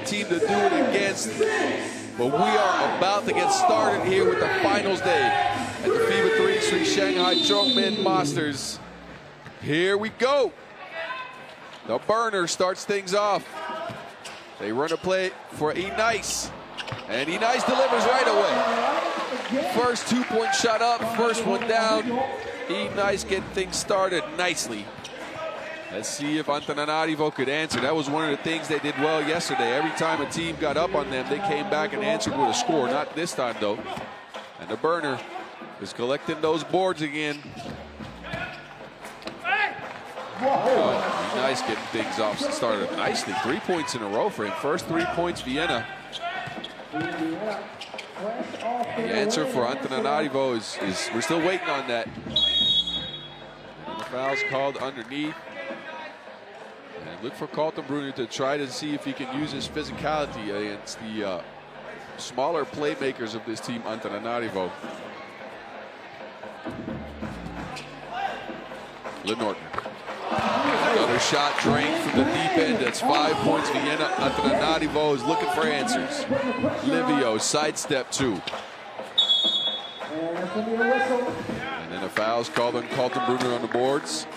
team to do it against. But we are about to get started here with the finals day at the FIBA 3 Shanghai Strongman Masters. Here we go. The burner starts things off. They run a play for E-Nice. And E-Nice delivers right away. First 2-point shot up, first one down. E-Nice getting things started nicely. Let's see if Antananarivo could answer. That was one of the things they did well yesterday. Every time a team got up on them, they came back and answered with a score. Not this time, though. And the burner is collecting those boards again. Oh, nice getting things off. Started nicely. 3 points in a row for him. First 3 points, Vienna. The answer for Antananarivo is we're still waiting on that. And the foul's called underneath. And look for Kaltenbrunner to try to see if he can use his physicality against the smaller playmakers of this team, Antananarivo. Lenortner. Another shot drained from the deep end. That's 5 points. Vienna. Antananarivo is looking for answers. Livio sidestep 2. And then a foul's called on Kaltenbrunner on the boards.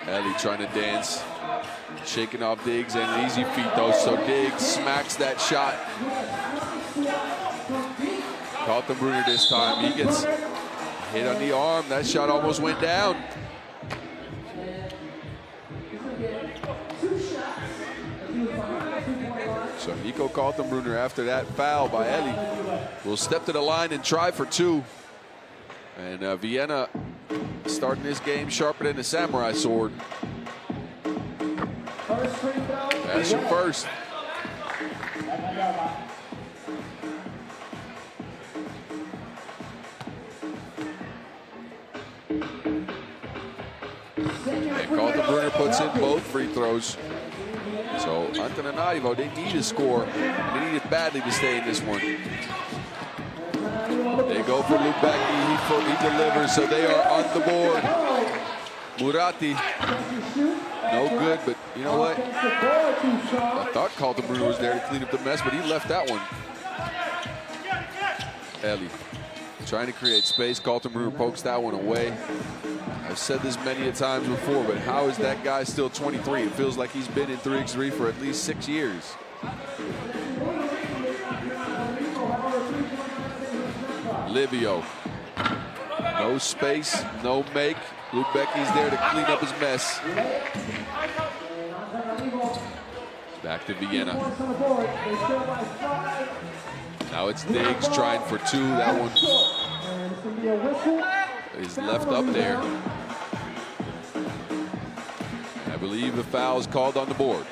Ellie trying to dance, shaking off Diggs, and easy feet though, so Diggs smacks that shot. Kaltenbrunner this time, he gets hit on the arm. That shot almost went down. So Nico Kaltenbrunner, after that foul by Ellie, will step to the line and try for 2. And Vienna starting this game sharper than the samurai sword. That's your first. And Kaltenbrunner puts in both free throws. So Antananarivo, they need a score. They need it badly to stay in this one. They go for Lubecki, he delivers, so they are on the board. Murati, no good, but you know what? I thought Kaltenbrunner was there to clean up the mess, but he left that one. Ellie trying to create space. Kaltenbrunner pokes that one away. I've said this many a times before, but how is that guy still 23? It feels like he's been in 3x3 for at least 6 years. Livio, no space, no make. Lubecki's there to clean up his mess. Back to Vienna. Now it's Diggs trying for 2. That one is left up there. I believe the foul is called on the board.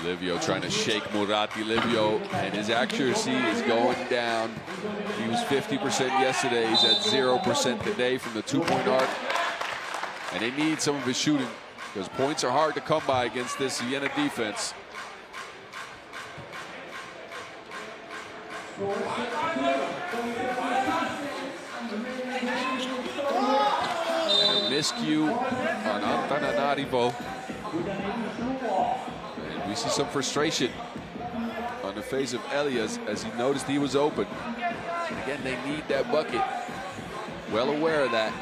Livio trying to shake Murati. Livio, and his accuracy is going down. He was 50% yesterday. He's at 0% today from the 2-point arc. And they need some of his shooting because points are hard to come by against this Vienna defense. And a miscue on Antananarivo. And we see some frustration on the face of Elias as he noticed he was open. And again, they need that bucket. Well aware of that.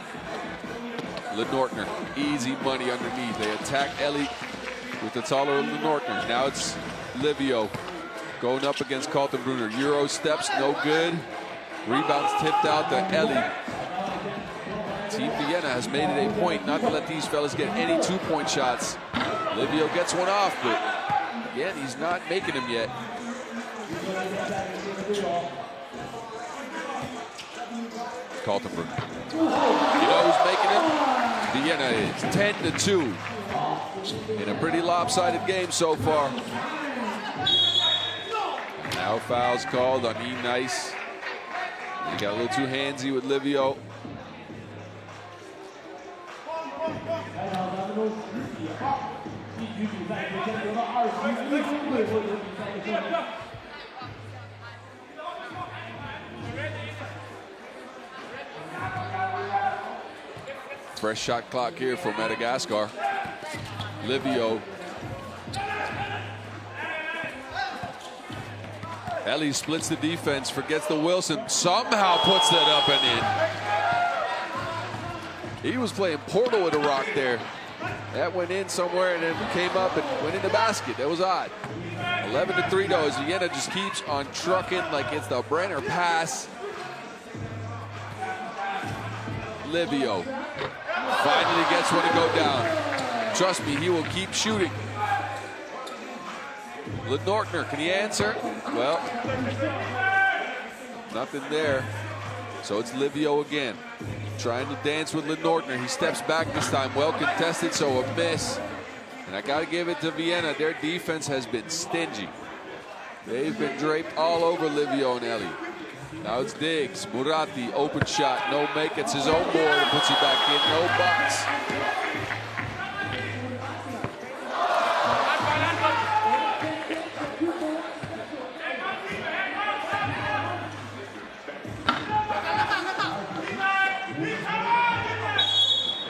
Lenortner, easy money underneath. They attack Ellie with the taller Lenortner. Now it's Livio going up against Kaltenbrunner. Euro steps, no good. Rebounds tipped out to Ellie. Team Vienna has made it a point not to let these fellas get any 2-point shots. Livio gets one off, but again, he's not making them yet. Kaltenbrunner. You know who's making it? Vienna is 10-2 in a pretty lopsided game so far. Now fouls called on E. Nice. He got a little too handsy with Livio. Fresh shot clock here for Madagascar. Livio. Ellie splits the defense, forgets the Wilson, somehow puts that up and in. He was playing Portal with a rock there. That went in somewhere and then came up and went in the basket. That was odd. 11-3 though, as Vienna just keeps on trucking like it's the Brenner pass. Livio finally gets one to go down. Trust me, he will keep shooting. Lenortner, can he answer? Well, nothing there. So it's Livio again, trying to dance with Lenortner. He steps back this time, well contested, so a miss. And I gotta give it to Vienna. Their defense has been stingy. They've been draped all over Livio and Ellie. Now it's Diggs, Muratti, open shot, no make. It's his own board and puts it back in, no box.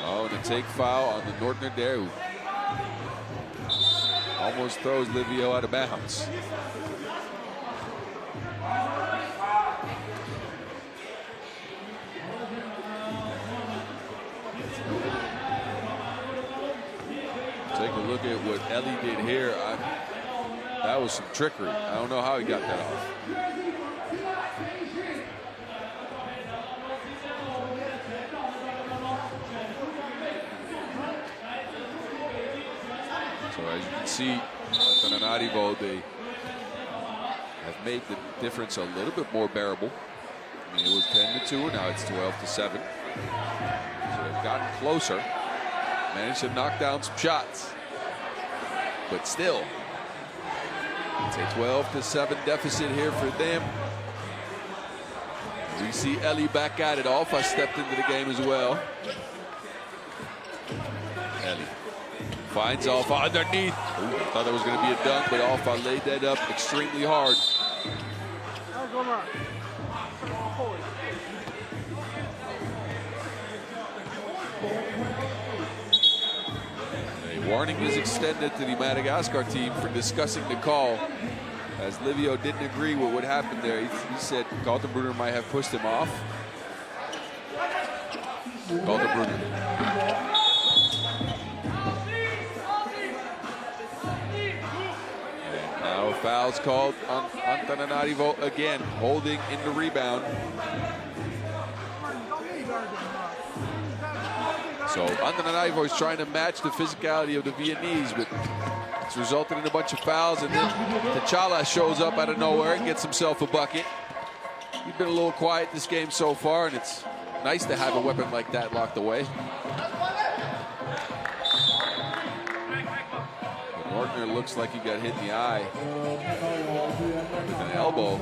Oh, and a take foul on the Nordner there, who almost throws Livio out of bounds. Take a look at what Ellie did here. That was some trickery. I don't know how he got that off. So as you can see, Antananarivo, they have made the difference a little bit more bearable. I mean, it was 10-2, now it's 12-7. So they've gotten closer. Managed to knock down some shots, but still, it's a 12-7 deficit here for them. We see Ellie back at it. Alpha stepped into the game as well. Ellie finds Alpha underneath. Ooh, I thought that was going to be a dunk, but Alpha laid that up extremely hard. Warning is extended to the Madagascar team for discussing the call, as Livio didn't agree with what happened there. He said Kaltenbrunner might have pushed him off. Kaltenbrunner. And now a foul's called on Antananarivo again, holding in the rebound. So Antananarivo is trying to match the physicality of the Viennese, but it's resulted in a bunch of fouls, and then T'Challa shows up out of nowhere and gets himself a bucket. He's been a little quiet this game so far, and it's nice to have a weapon like that locked away. Nordner looks like he got hit in the eye with an elbow.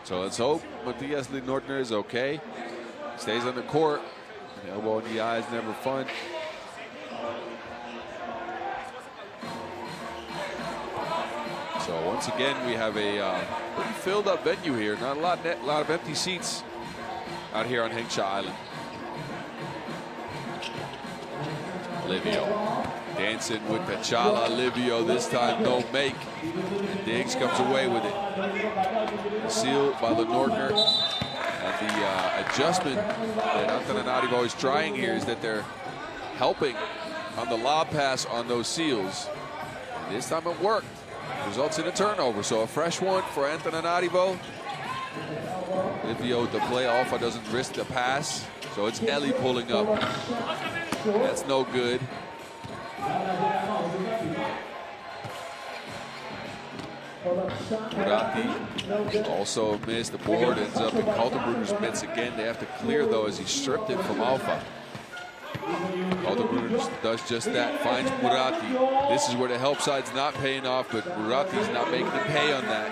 So let's hope Matthias Lenortner is okay. Stays on the court. The elbow in the eye is never fun. So once again, we have a pretty filled up venue here. Not a lot of empty seats out here on Hengsha Island. Livio dancing with T'Challa. Livio this time don't make. And Diggs comes away with it. Sealed by Lenortner. And the adjustment that Antananarivo is trying here is that they're helping on the lob pass on those seals. And this time it worked. Results in a turnover. So a fresh one for Antananarivo. Livio with the play. Alpha doesn't risk the pass. So it's Eli pulling up. That's no good. Murati also missed. The board ends up in Kaltenbrunner's mitts again. They have to clear though as he stripped it from Alpha. Kaltenbrunner does just that, finds Murati. This is where the help side's not paying off, but Murati's not making him pay on that.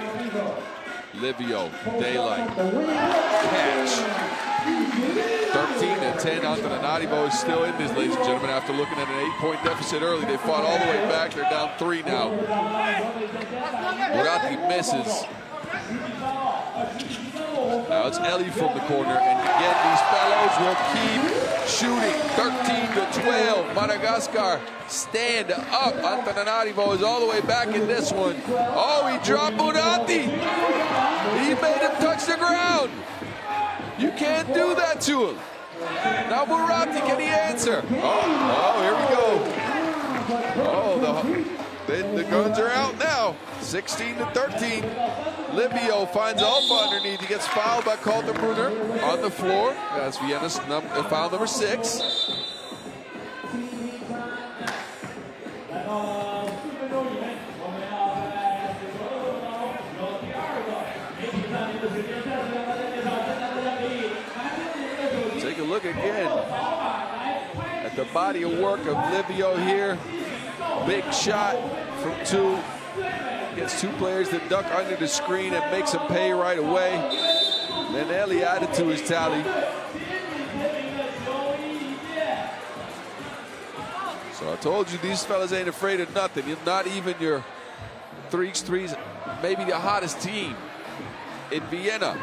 Livio, daylight, catch. 13-10, Antananarivo is still in this, ladies and gentlemen, after looking at an 8-point deficit early. They fought all the way back. They're down 3 now. Murati misses. Now it's Eli from the corner, and again, these fellows will keep shooting. 13-12, Madagascar stand up. Antananarivo is all the way back in this one. Oh, he dropped Murati. He made him touch the ground. You can't do that to him. Now Murati, can he answer? Oh, here we go. Oh, the guns are out now. 16-13. Livio finds Alpha underneath. He gets fouled by Kaltenbrunner on the floor. That's Vienna's foul number 6. Take a look again at the body of work of Livio here. Big shot from 2. Gets 2 players that duck under the screen and makes them pay right away. Then Eli added to his tally. So I told you, these fellas ain't afraid of nothing. You're not even your 3x3s, maybe the hottest team in Vienna.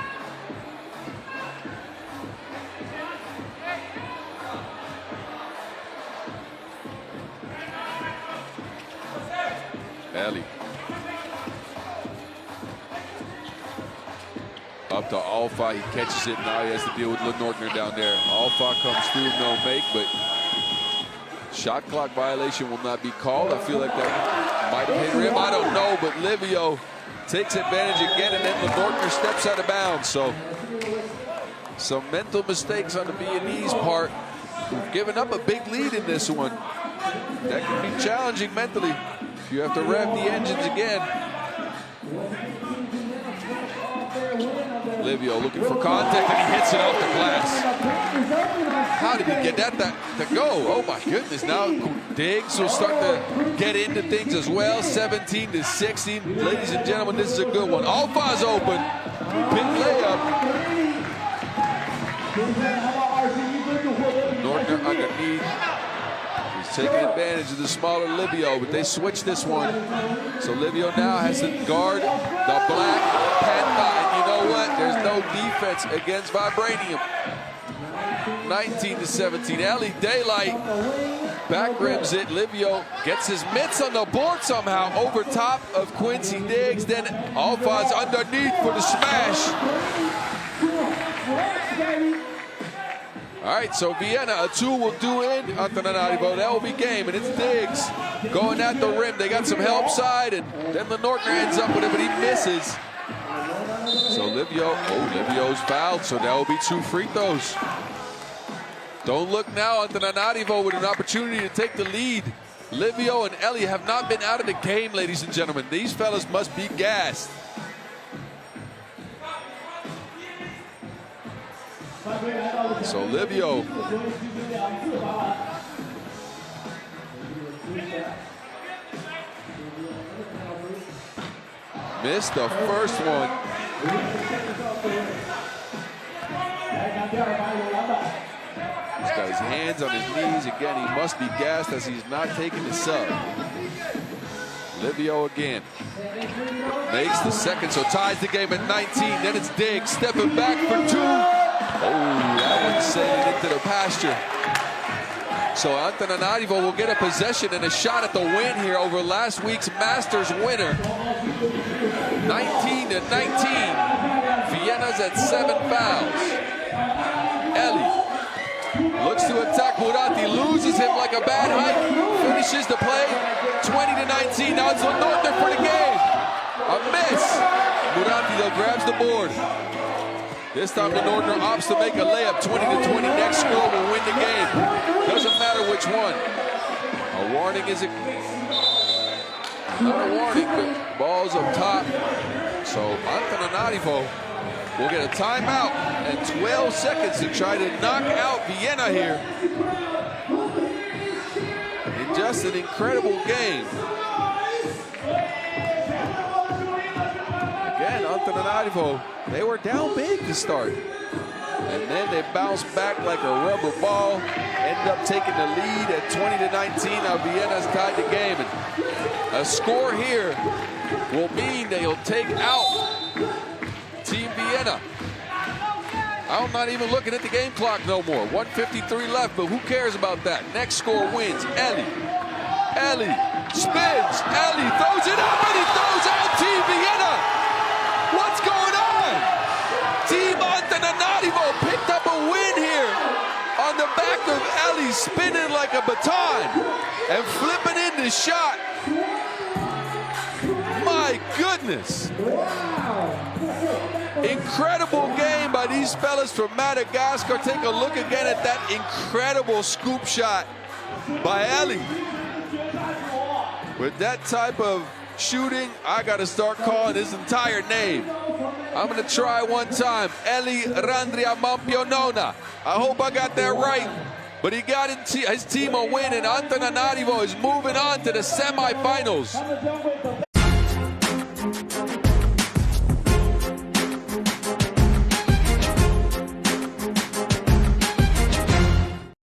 Eli. Up to Alpha, he catches it, now he has to deal with Lenortner down there. Alpha comes through, no make, but shot clock violation will not be called. I feel like that might have hit rim, I don't know, but Livio takes advantage again, and then Lenortner steps out of bounds. So some mental mistakes on the Viennese part. We've given up a big lead in this one. That can be challenging mentally. You have to rev the engines again. Livio looking for contact, and he hits it off the glass. How did he get that to go? Oh my goodness, now Diggs will start to get into things as well. 17-16. Ladies and gentlemen, this is a good one. Alpha's open. Big layup. Nortner underneath. He's taking advantage of the smaller Livio, but they switch this one. So Livio now has to guard the Black Panther. And you know what? There's no defense against Vibranium. 19-17. Eli Daylight back rims it. Livio gets his mitts on the board somehow over top of Quincy Diggs. Then Alpha's underneath for the smash. All right, so Vienna, a 2 will do in Antananarivo. That will be game, and it's Diggs going at the rim. They got some help side, and then Lenortner ends up with it, but he misses. So Livio's fouled, so that will be 2 free throws. Don't look now, Antananarivo with an opportunity to take the lead. Livio and Eli have not been out of the game, ladies and gentlemen. These fellas must be gassed. So Livio missed the first one. He's got his hands on his knees. Again, he must be gassed as he's not taking the sub. Livio again. Makes the second, so ties the game at 19. Then it's Diggs stepping back for 2. Oh, that one's sailing into the pasture. So Antananarivo will get a possession and a shot at the win here over last week's Masters winner. 19-19. Vienna's at 7 fouls. Eli Looks to attack Muranti, loses him like a bad hike, finishes the play, 20-19. Now it's Northern for the game. A miss. Muranti though grabs the board. This time the Northerner opts to make a layup, 20-20. Next score will win the game. Doesn't matter which one. A warning is it? Not a warning, but ball's up top. So Antananarivo will get a timeout and 12 seconds to try to knock out Vienna here. In just an incredible game. Again, Antananarivo, they were down big to start. And then they bounced back like a rubber ball. Ended up taking the lead at 20-19. Now Vienna's tied the game. And a score here will mean they'll take out Team Vienna. I'm not even looking at the game clock no more. 1:53 left, but who cares about that? Next score wins. Eli spins. Eli throws it up, and he throws out Team Vienna. What's going on? Team Antananarivo picked up a win here on the back of Eli spinning like a baton and flipping in the shot. My goodness. Incredible game by these fellas from Madagascar. Take a look again at that incredible scoop shot by Eli. With that type of shooting, I got to start calling his entire name. I'm going to try one time. Eli Randria Mampionona. I hope I got that right. But he got his team a win, and Antananarivo is moving on to the semifinals.